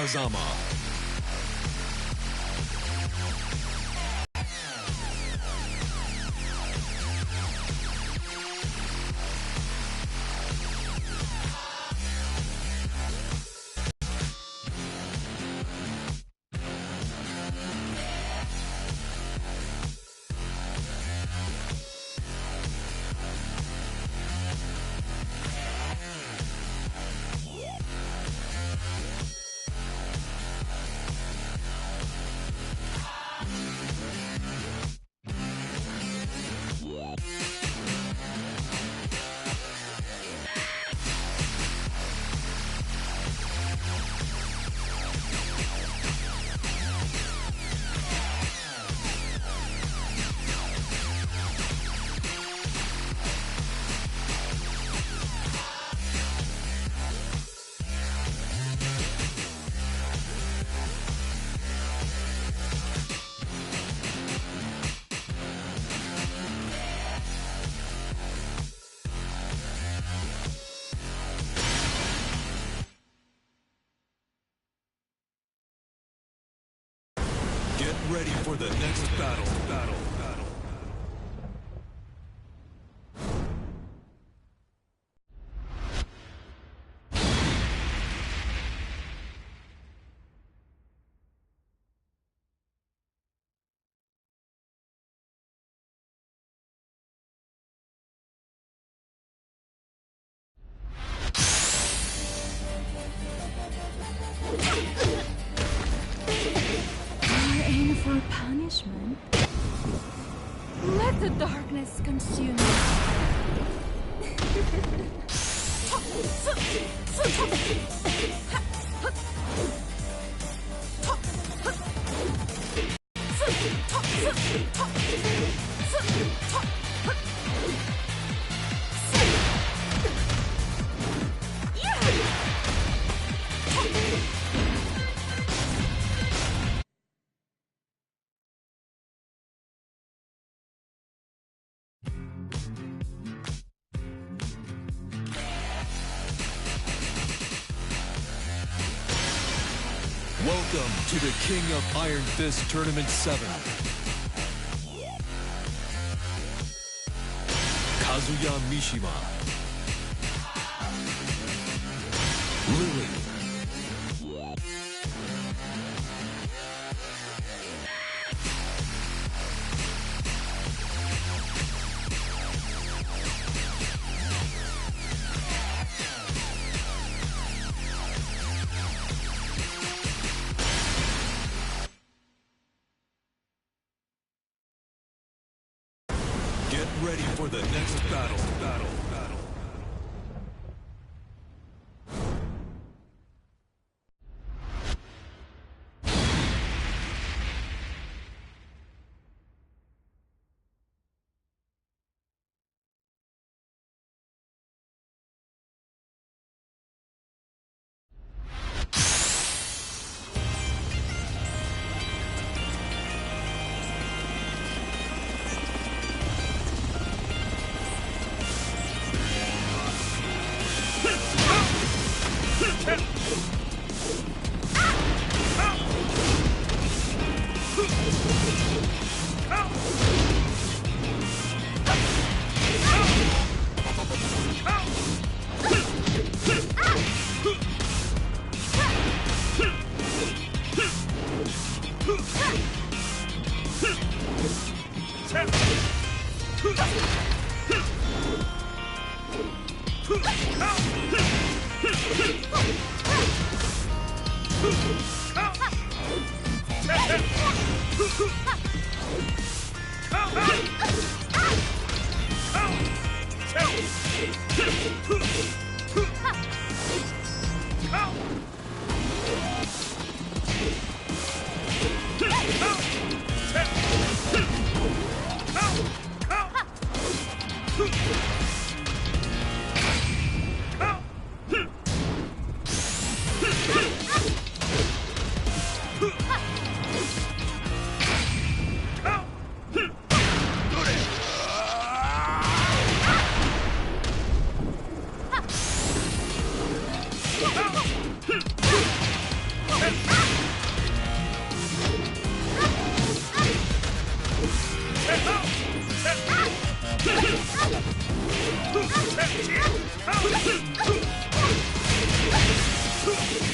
Kazama. Get ready for the next battle. For punishment, let the darkness consume you. Welcome to the King of Iron Fist Tournament 7. Kazuya Mishima. Lily. Get ready for the next battle.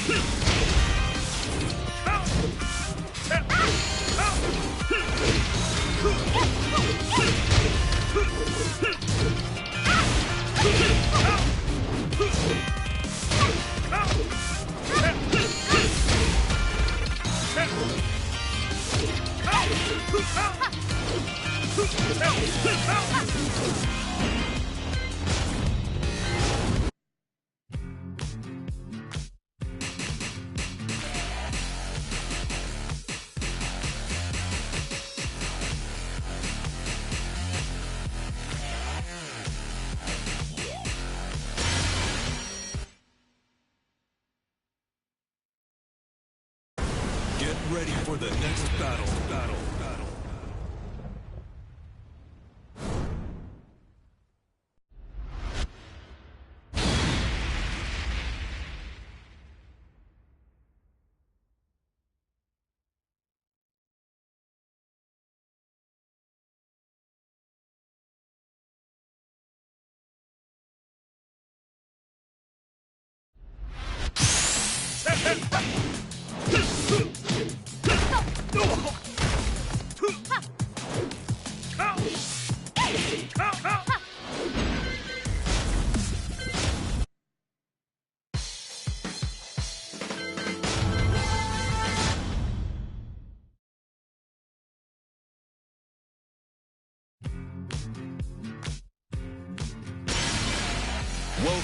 Get ready for the next battle.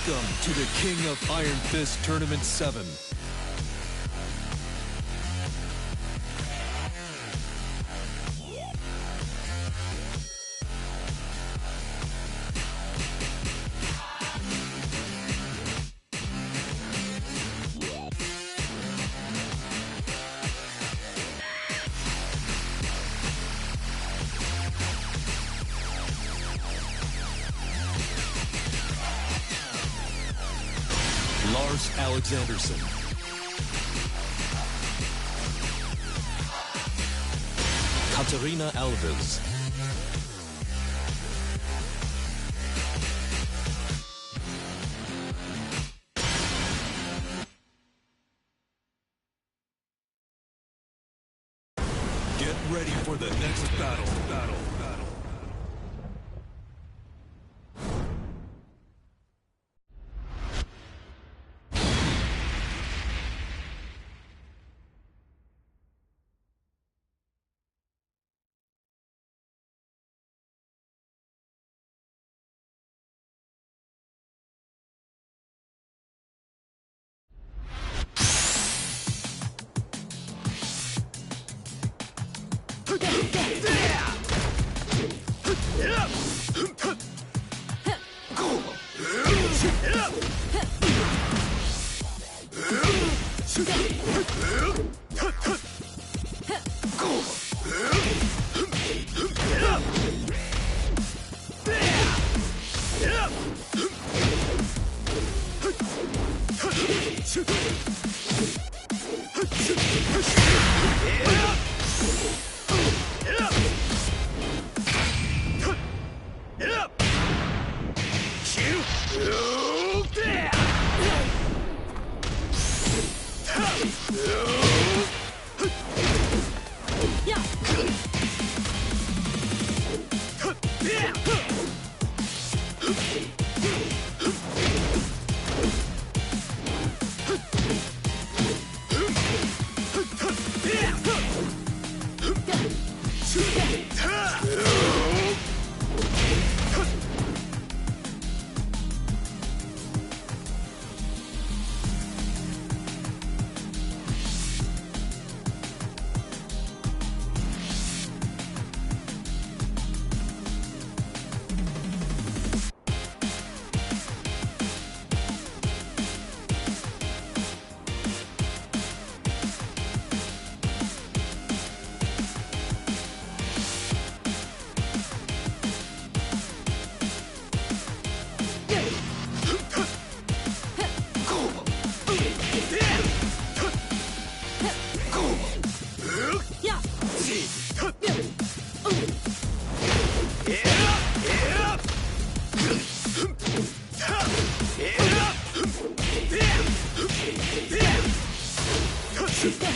Welcome to the King of Iron Fist Tournament 7. Lars Alexanderson. Katarina Alves. Get ready for the next battle. や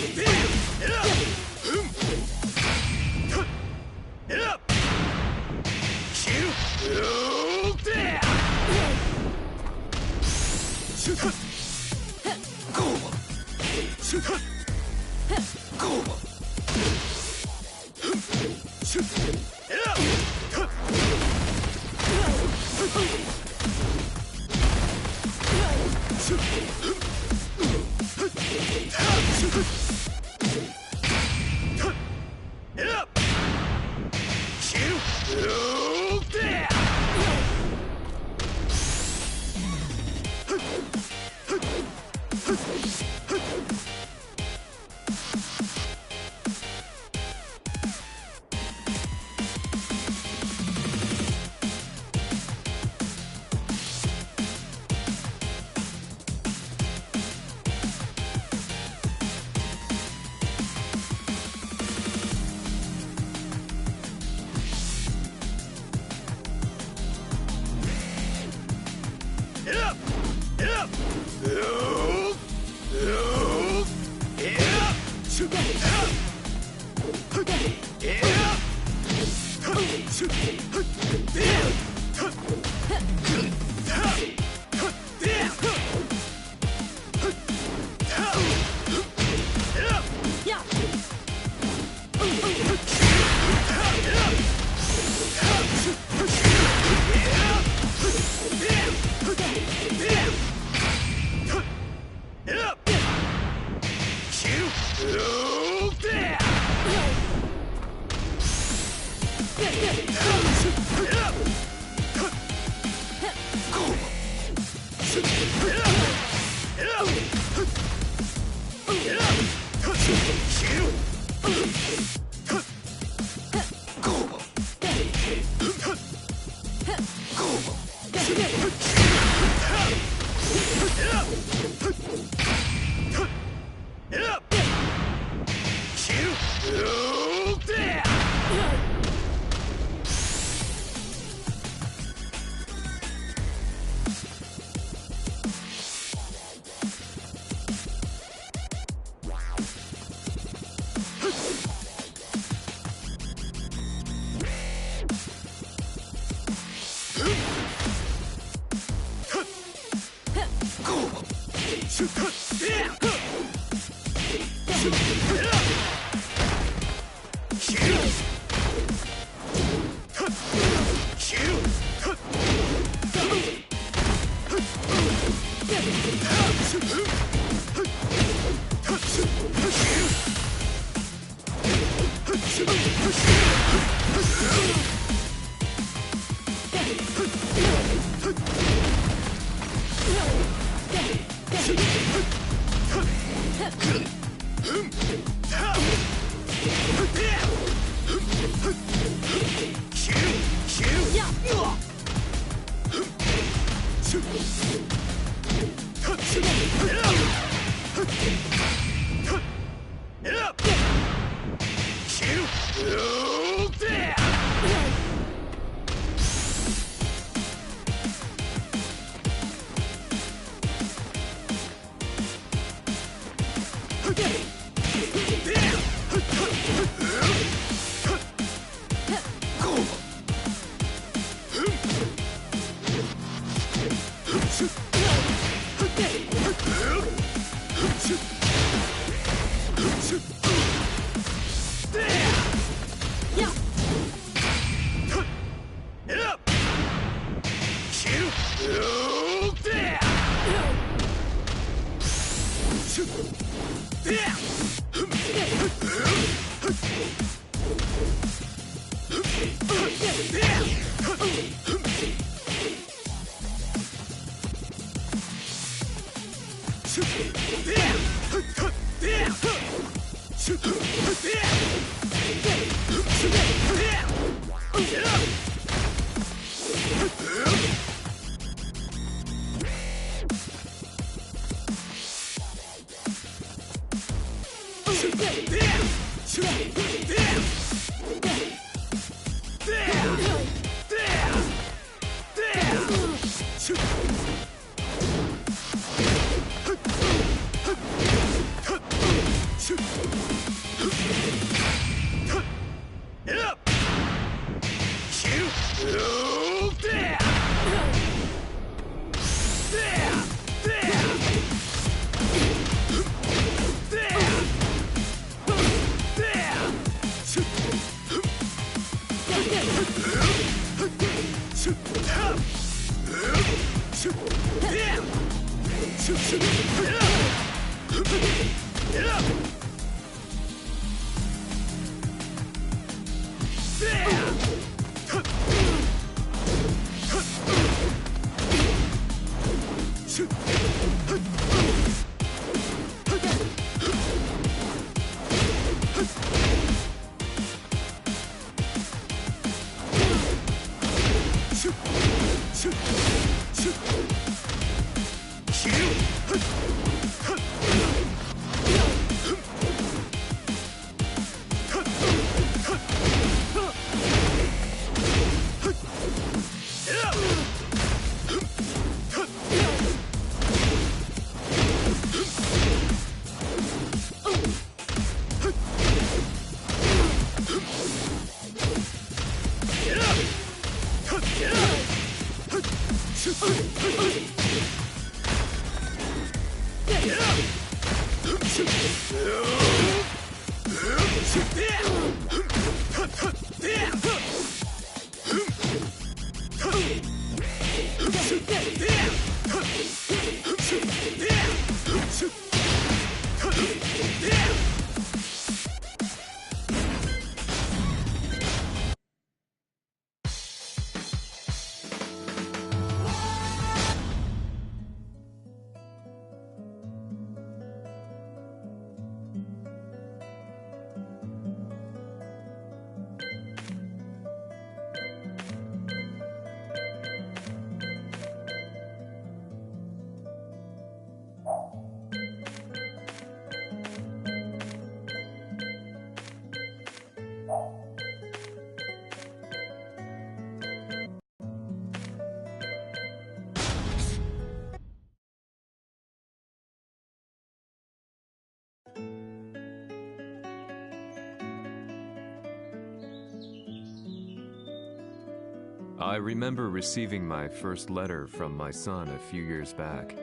I remember receiving my first letter from my son a few years back.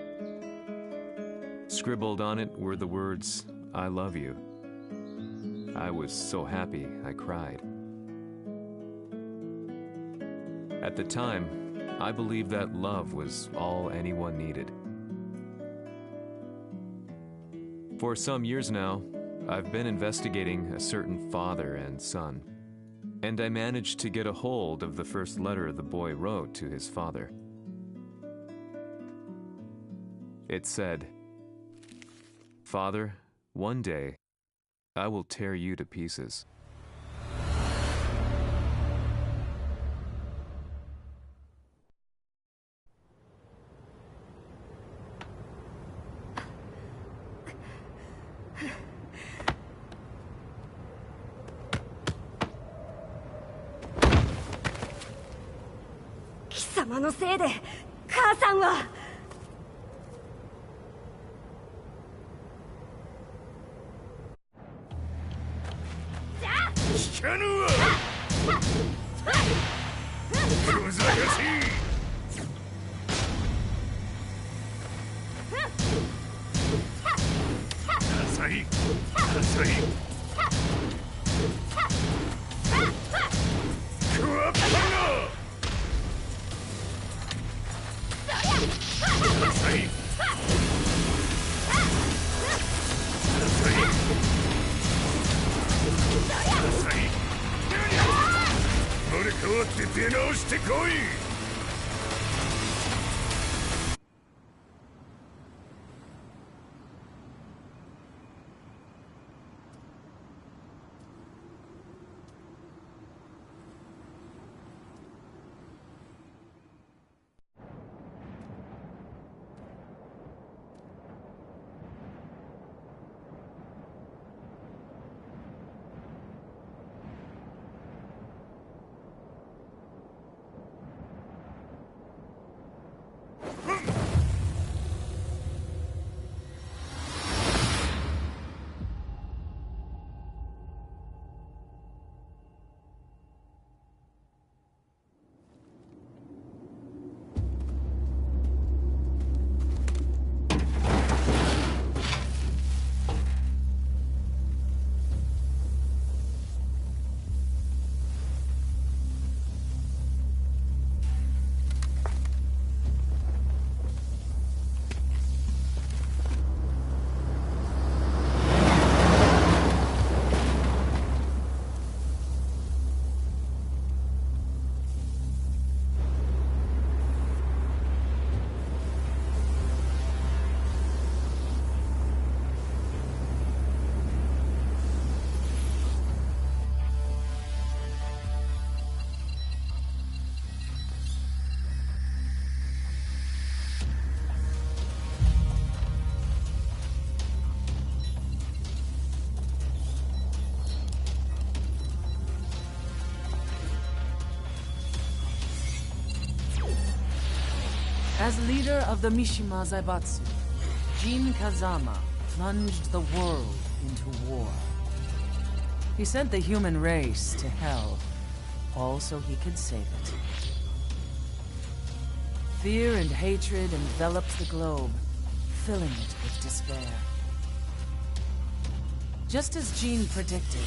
Scribbled on it were the words, "I love you." I was so happy I cried. At the time, I believed that love was all anyone needed. For some years now, I've been investigating a certain father and son, and I managed to get a hold of the first letter the boy wrote to his father. It said, "Father, one day, I will tear you to pieces."貴様のせいで母さんは。聞かぬわ。小賢しい。浅い浅い。クワッパが浅い浅い浅い。生まれ変わって出直してこい。As leader of the Mishima Zaibatsu, Jin Kazama plunged the world into war. He sent the human race to hell, all so he could save it. Fear and hatred enveloped the globe, filling it with despair. Just as Jin predicted,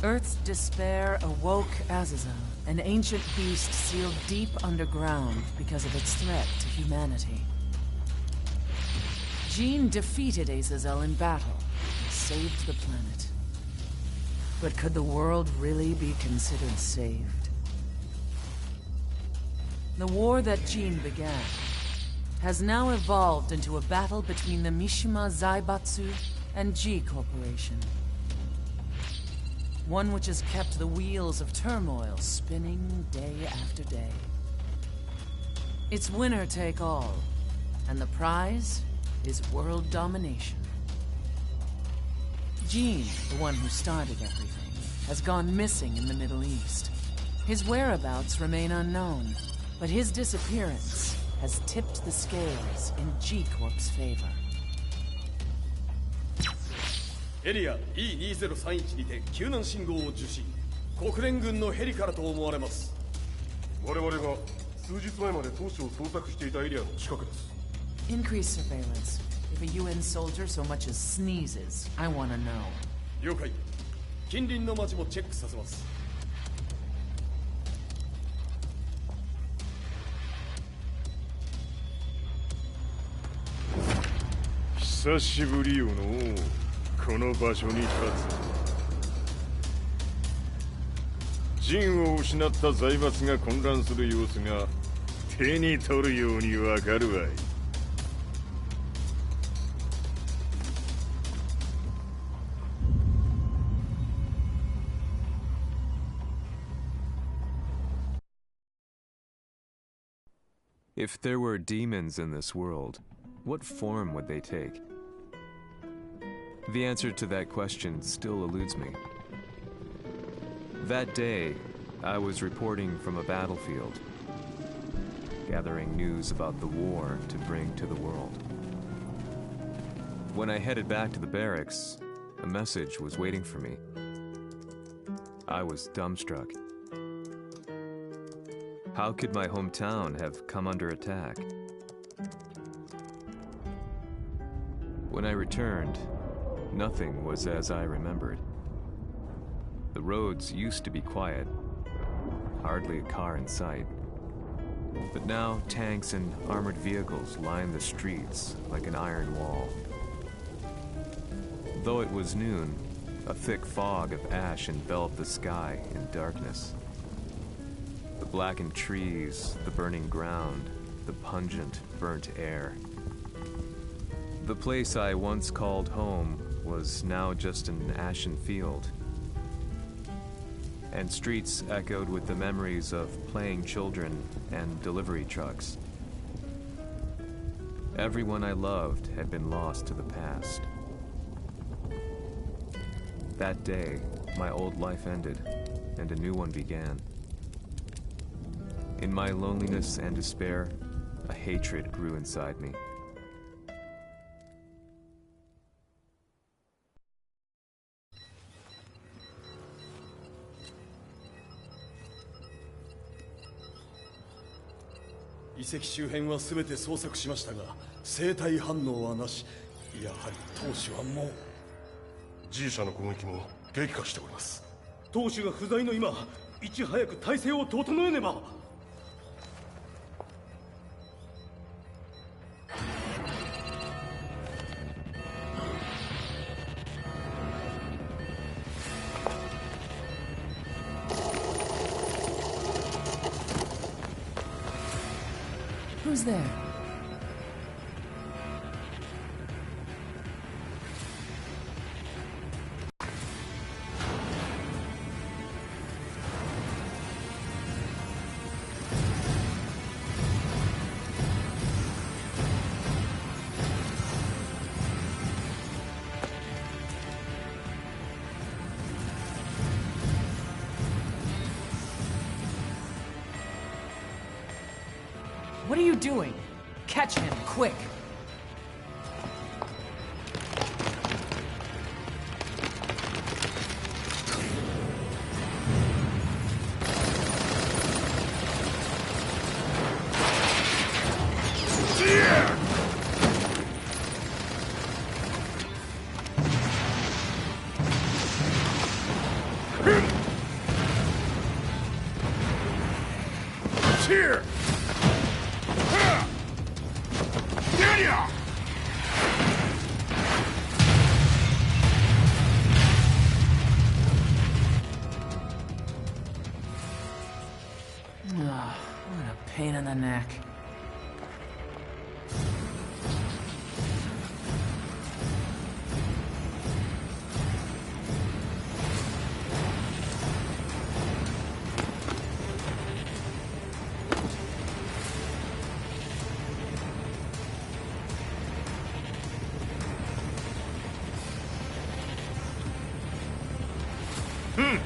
Earth's despair awoke Azazel, an ancient beast sealed deep underground because of its threat to humanity. Jin defeated Azazel in battle and saved the planet. But could the world really be considered saved? The war that Jin began has now evolved into a battle between the Mishima Zaibatsu and G Corporation. One which has kept the wheels of turmoil spinning day after day. It's winner take all, and the prize is world domination. Jin, the one who started everything, has gone missing in the Middle East. His whereabouts remain unknown, but his disappearance has tipped the scales in G-Corp's favor. エリア E2031 にて救難信号を受信。国連軍のヘリからと思われます。我々が数日前まで当初を捜索していたエリアの近くです。 Increase surveillance. If a UN soldier so much as sneezes, I want to know. 了解。近隣の町もチェックさせます。久しぶりよのこの場所に立つ。陣を失った財閥が混乱する様子が手に取るようにわかるわい。If there were demons in this world, what form would they take? The answer to that question still eludes me. That day, I was reporting from a battlefield, gathering news about the war to bring to the world. When I headed back to the barracks, a message was waiting for me. I was dumbstruck. How could my hometown have come under attack? When I returned, nothing was as I remembered. The roads used to be quiet, hardly a car in sight. But now tanks and armored vehicles line the streets like an iron wall. Though it was noon, a thick fog of ash enveloped the sky in darkness. The blackened trees, the burning ground, the pungent, burnt air. The place I once called home was now just an ashen field, and streets echoed with the memories of playing children and delivery trucks. Everyone I loved had been lost to the past. That day, my old life ended, and a new one began. In my loneliness and despair, a hatred grew inside me.「遺跡周辺は全て捜索しましたが生体反応はなし。やはり当主はもう G 社の攻撃も激化しております。当主が不在の今いち早く体制を整えねば。 Who's there? What are you doing? Catch him, quick! Here! Oh, what a pain in the neck. Hmm,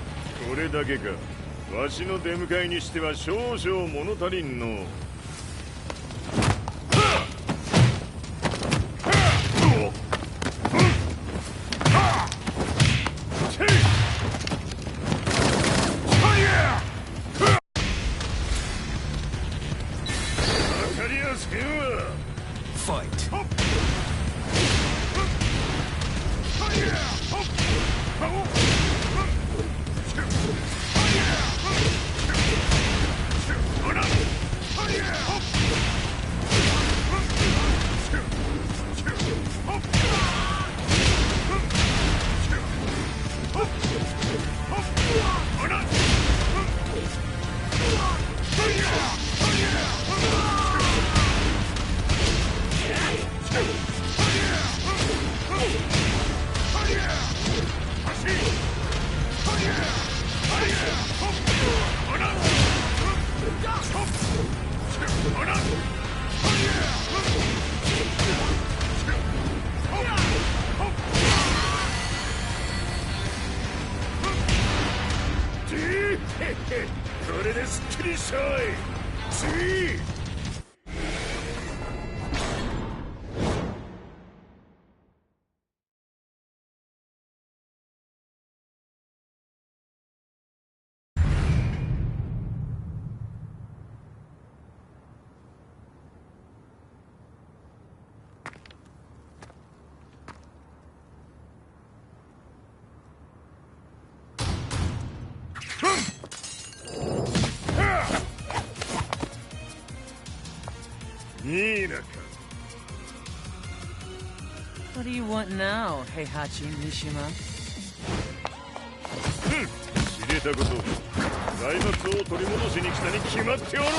これだけか。わしの出迎えにしては少々物足りんの。わかりやすけんわ。Fight.これですっきりしたい。次。いいなか。What do you want now, Heihachi Mishima? 知れたこと。財閥を取り戻しに来たに決まっておろう。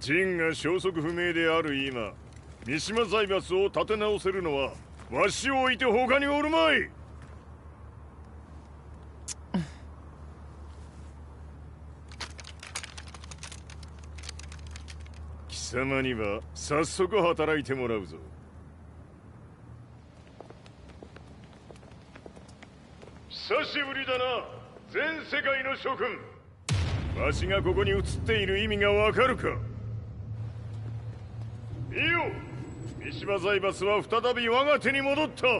ジンが消息不明である今、三島財閥を立て直せるのはわしを置いて他におるまい。貴様には早速働いてもらうぞ。久しぶりだな、全世界の諸君。わしがここに映っている意味がわかるか。いいよ、三島財閥は再び我が手に戻った。とい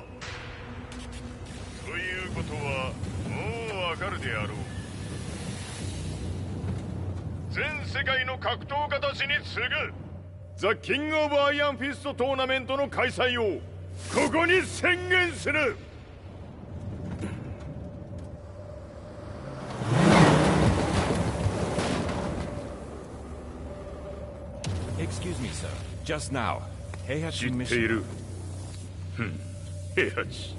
うことはもうわかるであろう。全世界の格闘家たちに次ぐザ・キング・オブ・アイアンフィストトーナメントの開催をここに宣言する。Excuse me, sir. Just now, Heihachi 知っている。平八。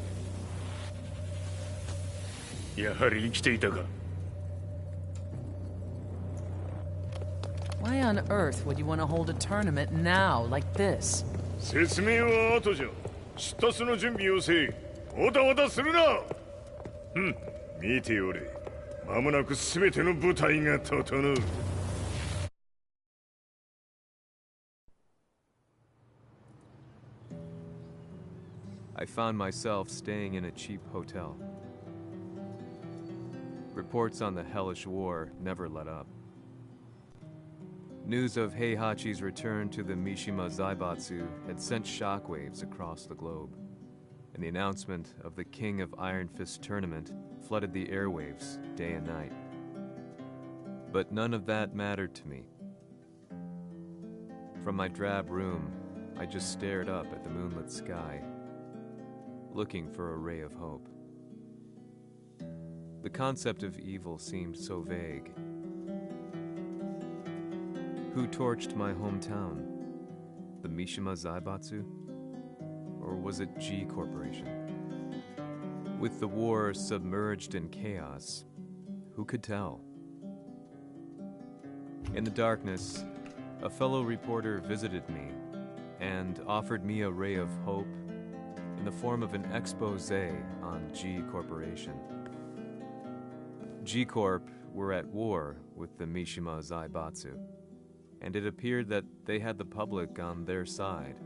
やはり生きていたか。Why on earth would you want to hold a tournament now, like this? 説明は後じゃ。出立の準備をせい。おたおたするな。見ておれ。間もなく全ての部隊が整う。I found myself staying in a cheap hotel. Reports on the hellish war never let up. News of Heihachi's return to the Mishima Zaibatsu had sent shockwaves across the globe, and the announcement of the King of Iron Fist tournament flooded the airwaves day and night. But none of that mattered to me. From my drab room, I just stared up at the moonlit sky, looking for a ray of hope. The concept of evil seemed so vague. Who torched my hometown? The Mishima Zaibatsu? Or was it G Corporation? With the war submerged in chaos, who could tell? In the darkness, a fellow reporter visited me and offered me a ray of hope in the form of an expose on G Corporation. G Corp were at war with the Mishima Zaibatsu, and it appeared that they had the public on their side.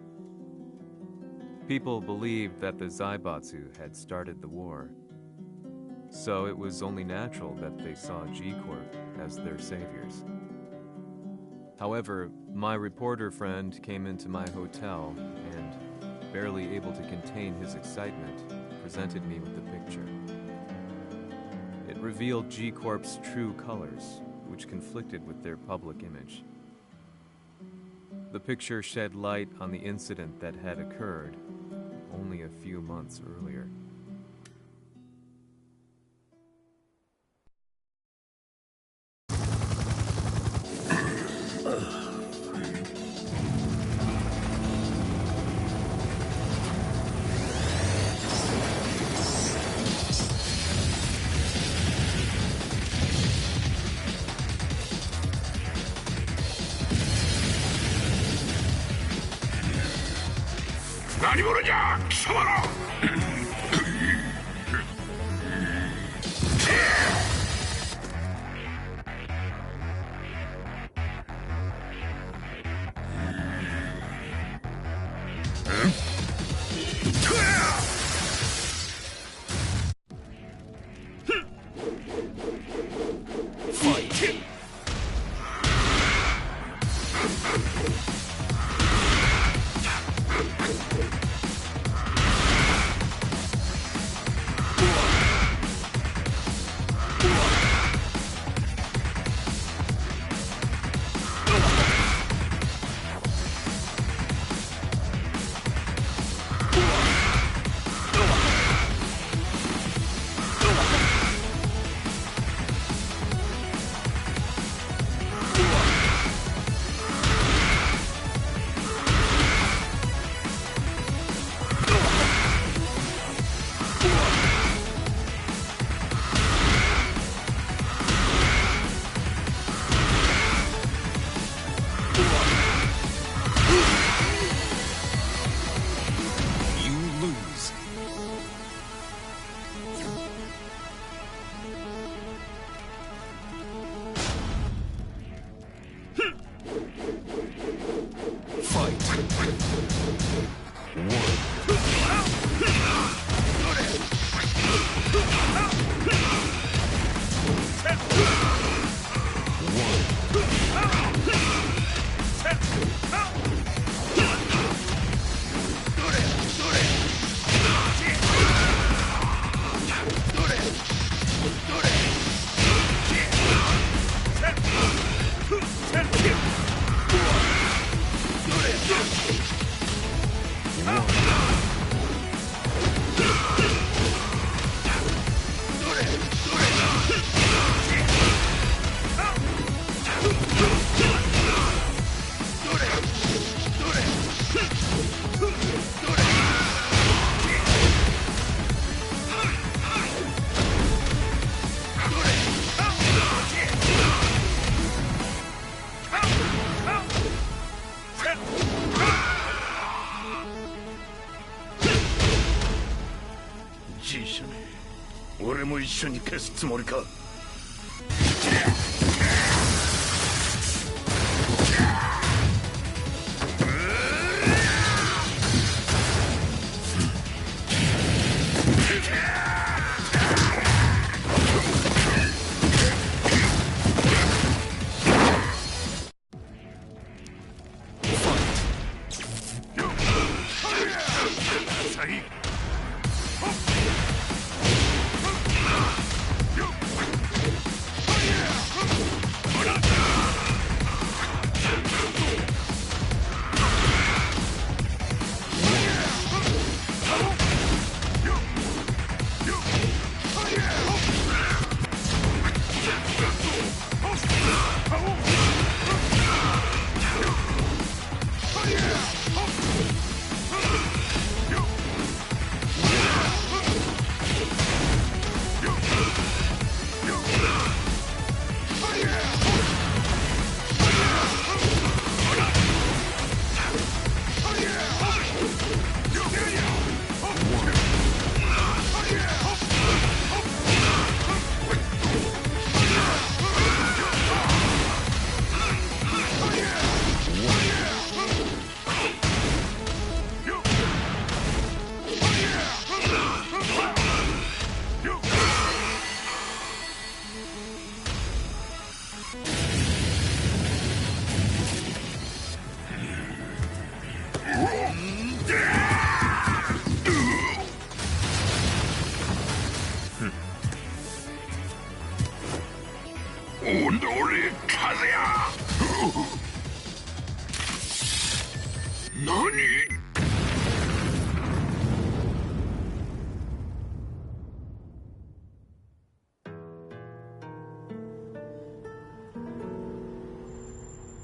People believed that the Zaibatsu had started the war, so it was only natural that they saw G Corp as their saviors. However, my reporter friend came into my hotel and, barely able to contain his excitement, presented me with the picture. It revealed G Corp's true colors, which conflicted with their public image. The picture shed light on the incident that had occurred only a few months earlier. 緒に消すつもりか。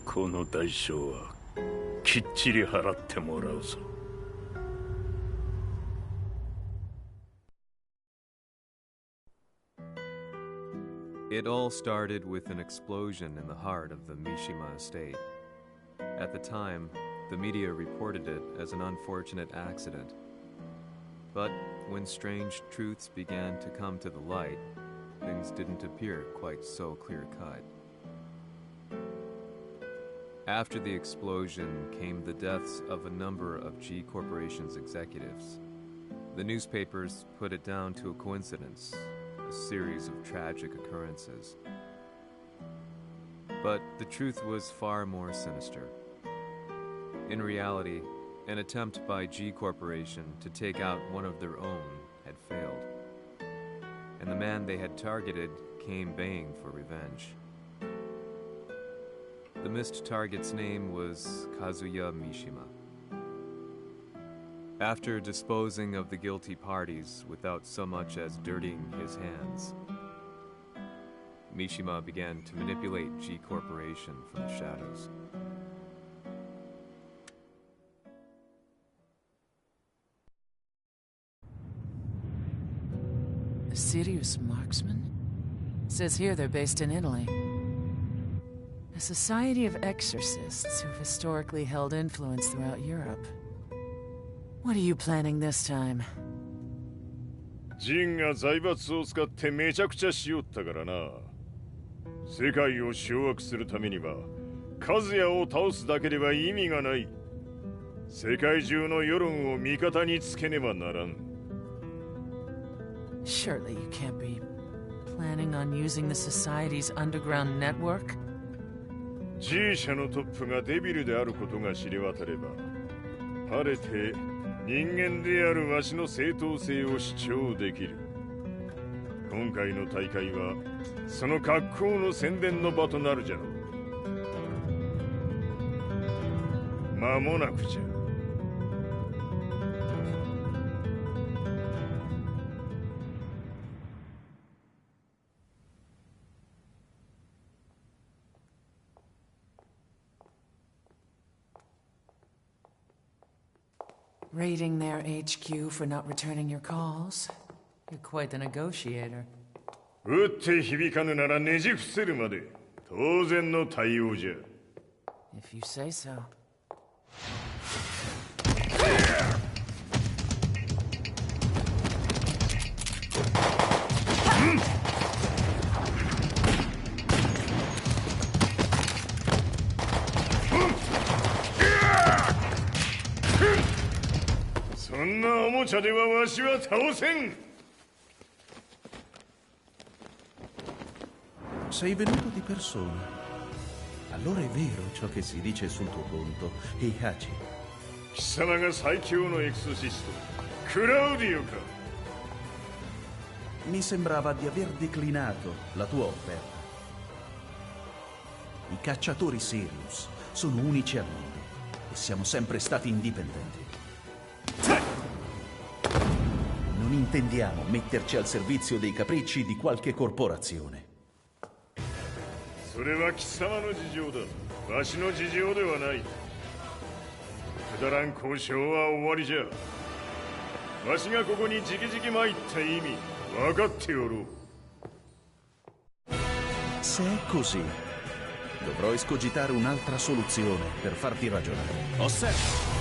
この代償はきっちり払ってもらうぞ。It all started with an explosion in the heart of the Mishima estate. At the time, the media reported it as an unfortunate accident. But when strange truths began to come to the light, things didn't appear quite so clear-cut. After the explosion came the deaths of a number of G Corporation's executives. The newspapers put it down to a coincidence, a series of tragic occurrences. But the truth was far more sinister. In reality, an attempt by G Corporation to take out one of their own had failed, and the man they had targeted came baying for revenge. The missed target's name was Kazuya Mishima. After disposing of the guilty parties without so much as dirtying his hands, Mishima began to manipulate G Corporation from the shadows. A serious marksman? Says here they're based in Italy. A society of exorcists who've historically held influence throughout Europe. What are you planning this time? ジンが財閥を使ってめちゃくちゃしよったからな。世界を掌握するためには、カズヤを倒すだけでは意味がない。世界中の世論を味方につけねばならん。Surely you can't be planning on using the society's underground network? G 社のトップがデビルであることが知れ渡れば、晴れて人間であるわしの正当性を主張できる。今回の大会はその格好の宣伝の場となるじゃろう。間もなくじゃ。Raiding their HQ for not returning your calls. You're quite the negotiator. 撃って響かぬならねじ伏せるまで当然の対応じゃ。If you say so. そんなおもちゃではわしは倒せん。 Sei venuto di persona. Allora è vero ciò che si dice sul tuo conto, Heihachi. 貴様が最強のエクソシスト、クラウディオか。 Mi sembrava di aver declinato la tua offerta. I cacciatori Sirius sono unici al mondo e siamo sempre stati indipendenti. Non intendiamo metterci al servizio dei capricci di qualche corporazione. それは貴様の事情だ。わしの事情ではない。くだらん交渉は終わりじゃ。わしがここに直々参った意味分かっておろう。 Se è così, dovrò escogitare un'altra soluzione per farti ragionare. Osserva!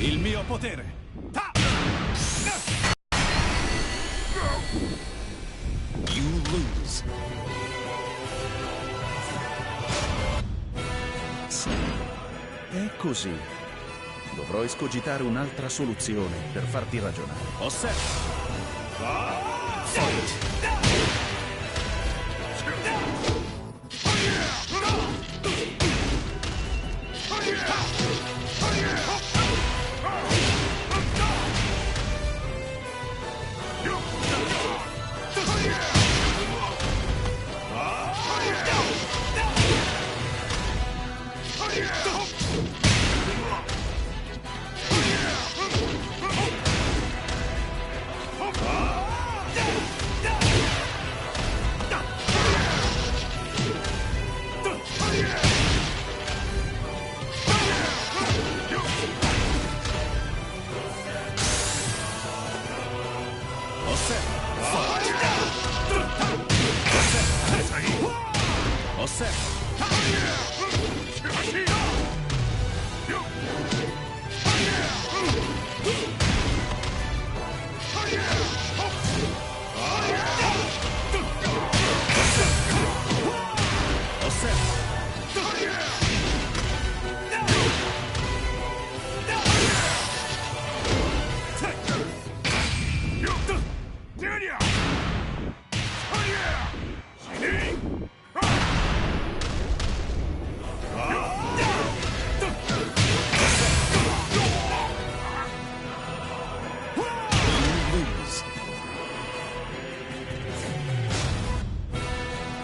Il mio potere! You lose. Sì, è così. Dovrò escogitare un'altra soluzione per farti ragionare. Osserva!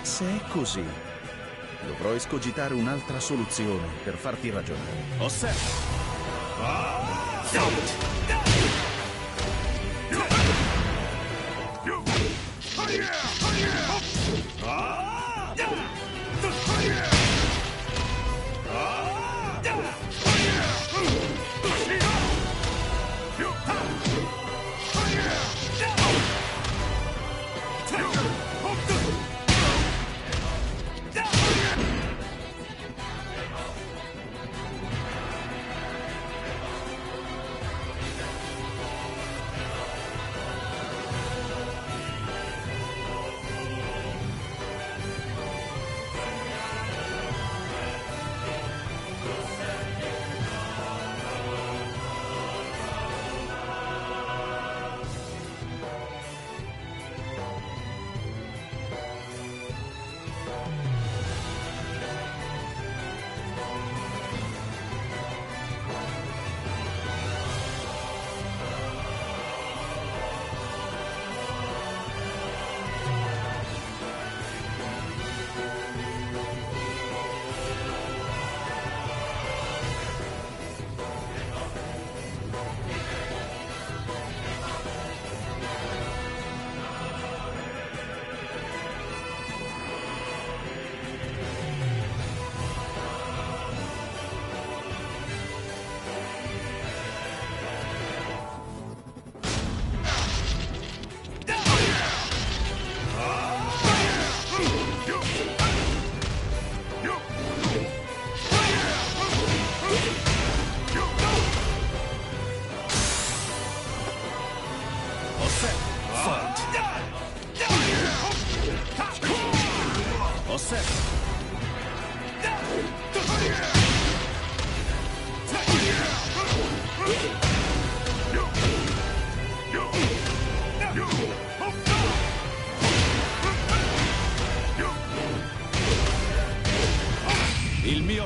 Se è così, dovrò escogitare un'altra soluzione per farti ragionare. Osserva!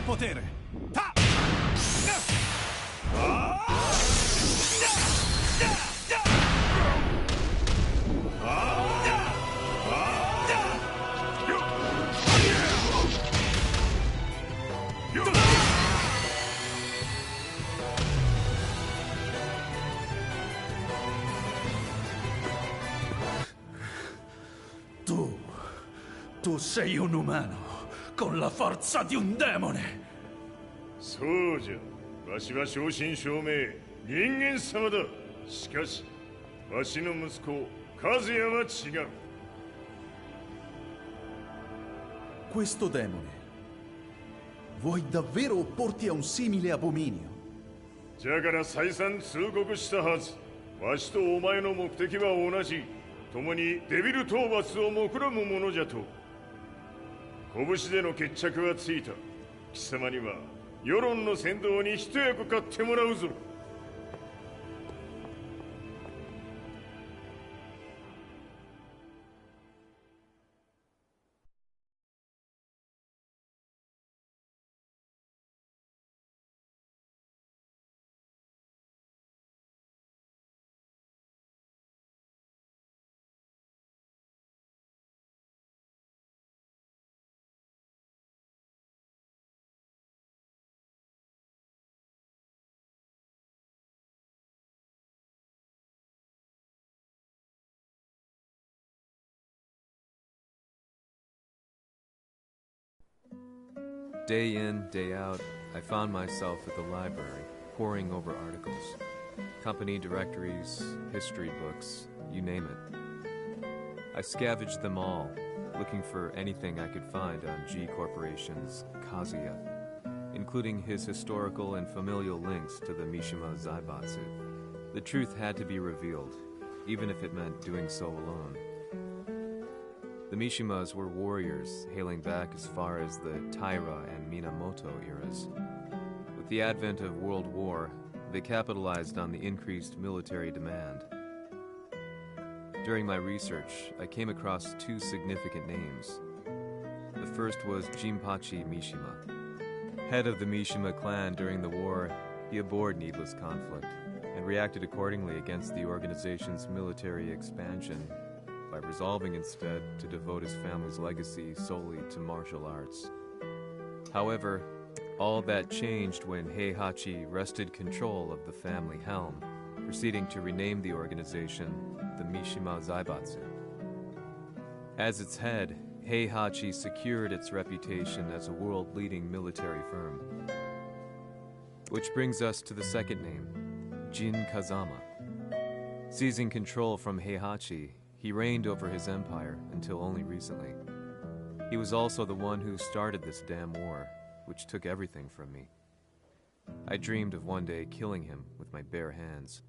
potere! Ta! Tu sei un umano, con la forza di un demone! そうじゃ。わしは正真正銘人間様だ。しかしわしの息子和也は違う。 Questo demone, vuoi davvero opporti a un simile abominio? じゃから再三通告したはず。わしとお前の目的は同じ。共にデビル討伐を目論むものじゃと。拳での決着はついた。貴様には世論の先導に一役買ってもらうぞ。Day in, day out, I found myself at the library, poring over articles. Company directories, history books, you name it. I scavenged them all, looking for anything I could find on G Corporation's Kazuya, including his historical and familial links to the Mishima Zaibatsu. The truth had to be revealed, even if it meant doing so alone. The Mishimas were warriors hailing back as far as the Taira and Minamoto eras. With the advent of World War, they capitalized on the increased military demand. During my research, I came across two significant names. The first was Jinpachi Mishima. Head of the Mishima clan during the war, he abhorred needless conflict and reacted accordingly against the organization's military expansion by resolving instead to devote his family's legacy solely to martial arts. However, all that changed when Heihachi wrested control of the family helm, proceeding to rename the organization the Mishima Zaibatsu. As its head, Heihachi secured its reputation as a world-leading military firm. Which brings us to the second name, Jin Kazama. Seizing control from Heihachi, he reigned over his empire until only recently. He was also the one who started this damn war, which took everything from me. I dreamed of one day killing him with my bare hands.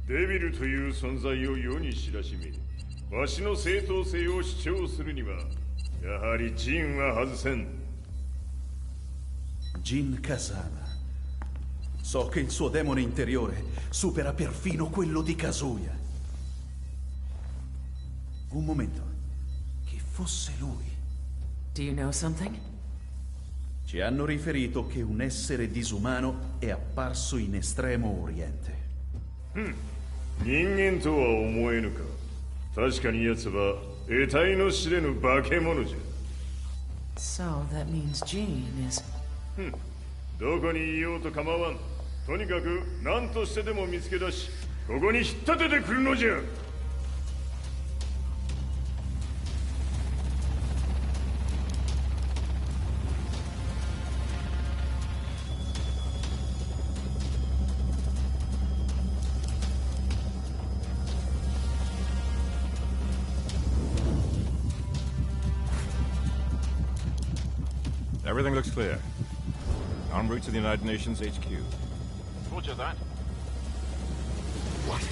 Devil という存在を世に知らしめ、わしの正当性を主張するには、やはりジンは外せん。 Jin Kazama. So che il suo demone interiore supera perfino quello di Kazuya. Un momento. Chi fosse lui? Do you know something? Ci hanno riferito che un essere disumano è apparso in Estremo Oriente. 人間とは思えぬか。確かに奴は得体の知れぬ化け物じゃ。 So that means Jean is... どこにいようと構わん。とにかく何としてでも見つけ出し、ここに引っ立ててくるのじゃ。 Everything looks clear. En route to the United Nations HQ. Roger that. What?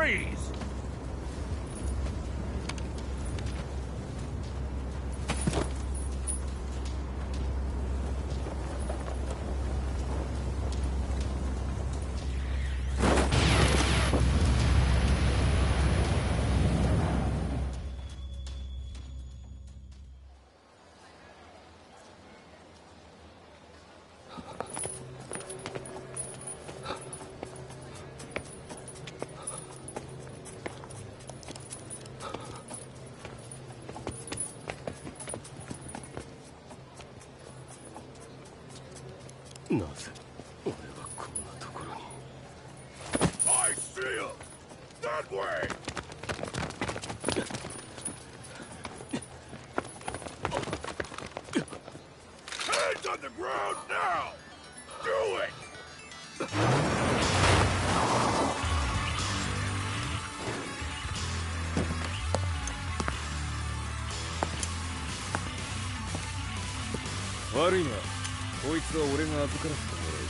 trees! I see him! That way! Hands on the ground now! Do it!悪いな。こいつは俺が預からせてもらう。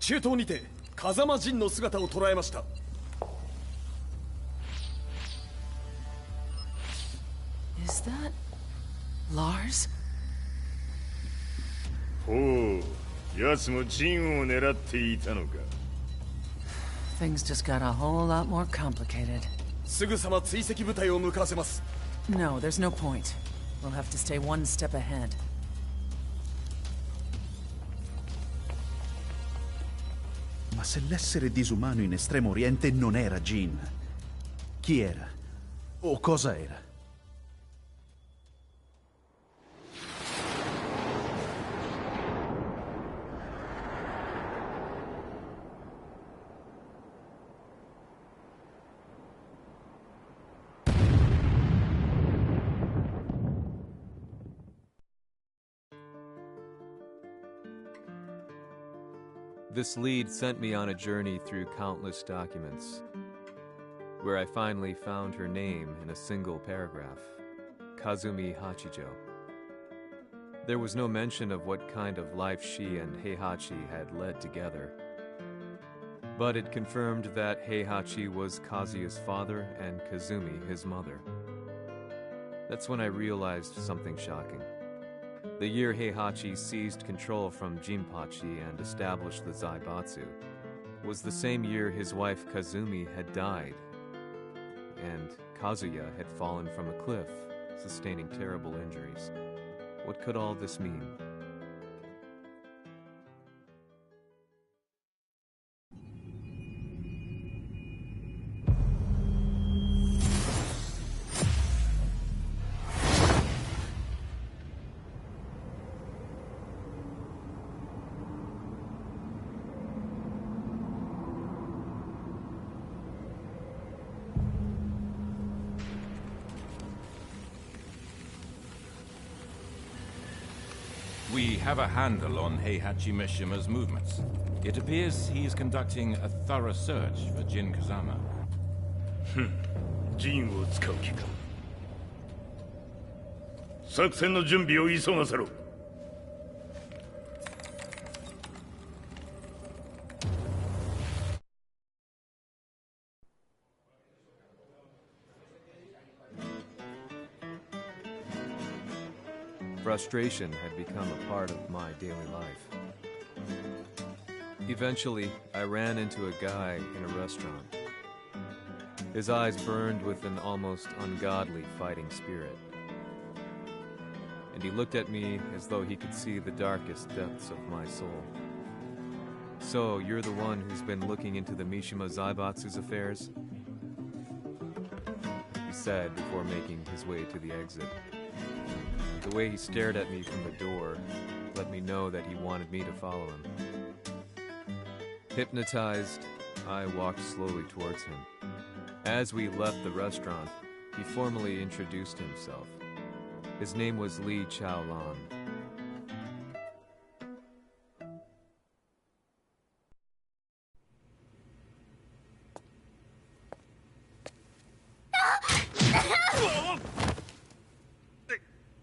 中東にて風間陣の姿を捉えました。Is that Lars? ほう、奴も陣を狙っていたのか。Things just got a whole lot more complicated. すぐさま追跡部隊を向かわせます。No, there's no point. We'll have to stay one step ahead. Ma se l'essere disumano in Estremo Oriente non era Jin, chi era? O cosa era? This lead sent me on a journey through countless documents, where I finally found her name in a single paragraph, Kazumi Hachijo. There was no mention of what kind of life she and Heihachi had led together, but it confirmed that Heihachi was Kazuya's father and Kazumi his mother. That's when I realized something shocking. The year Heihachi seized control from Jinpachi and established the Zaibatsu was the same year his wife Kazumi had died, and Kazuya had fallen from a cliff, sustaining terrible injuries. What could all this mean? have a handle on Heihachi Mishima's movements. It appears he is conducting a thorough search for Jin Kazama. ジンを使う気か。作戦の準備を急がせろ。Frustration had become a part of my daily life. Eventually, I ran into a guy in a restaurant. His eyes burned with an almost ungodly fighting spirit. And he looked at me as though he could see the darkest depths of my soul. "So, you're the one who's been looking into the Mishima Zaibatsu's affairs?" he said before making his way to the exit. The way he stared at me from the door let me know that he wanted me to follow him. Hypnotized, I walked slowly towards him. As we left the restaurant, he formally introduced himself. His name was Lee Chaolan.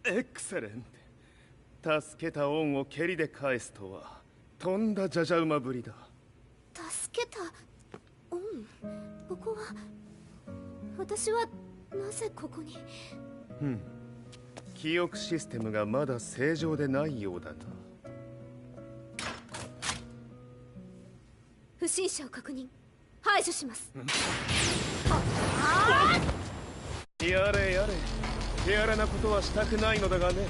Excellent. 助けた恩を蹴りで返すとはとんだじゃじゃ馬ぶりだ。助けた恩。ここは私はなぜここに。記憶システムがまだ正常でないようだな。不審者を確認。排除します。やれやれ。手荒なことはしたくないのだがね。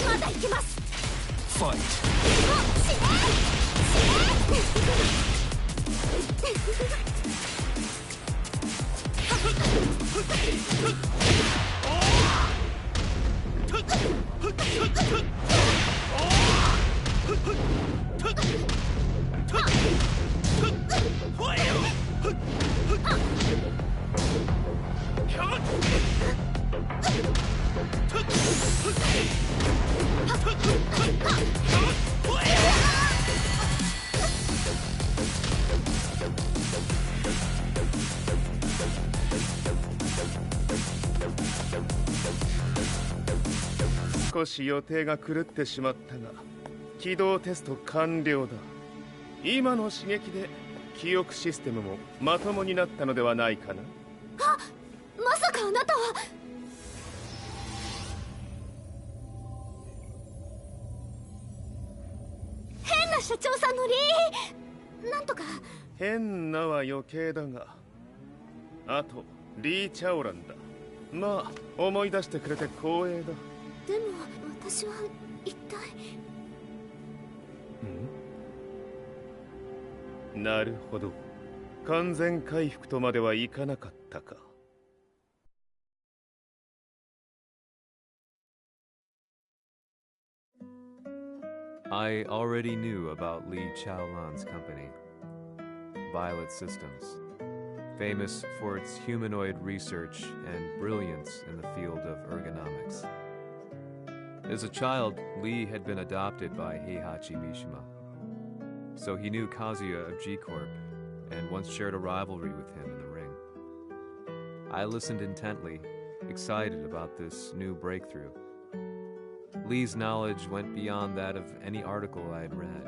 まだ行けます。少し予定が狂ってしまったが起動テスト完了だ。今の刺激で記憶システムもまともになったのではないかな。あ、まさかあなたは。変な社長さんのリーなんとか。変なは余計だが、あとリー・チャオランだ。まあ思い出してくれて光栄だ。でも私は一体。なるほど。完全回復とまではいかなかったか。I already knew about Lee Chaolan's company, Violet Systems, famous for its humanoid research and brilliance in the field of ergonomics. As a child, Lee had been adopted by Heihachi Mishima, so he knew Kazuya of G-Corp and once shared a rivalry with him in the ring. I listened intently, excited about this new breakthrough. Lee's knowledge went beyond that of any article I had read.